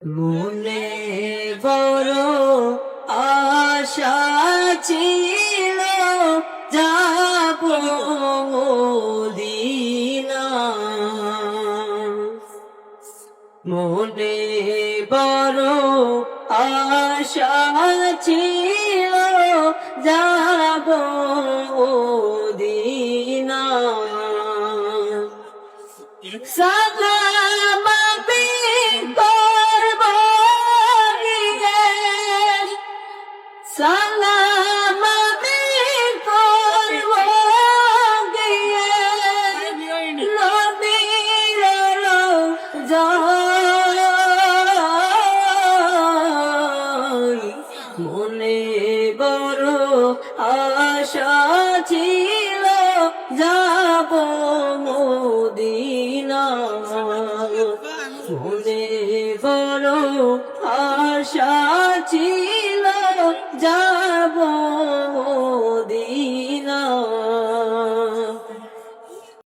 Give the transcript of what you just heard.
মনে বড় আশা ছিল যাব মদিনা, মনে বড় আশা ছিল যাব মদিনা। সালাম আমি করব গিয়ে, সালাম আমি করব গিয়ে নবীর রওজায়। মনে বড় আশা ছিল যাব মদিনা, মনে বড় আশা ছিল যাব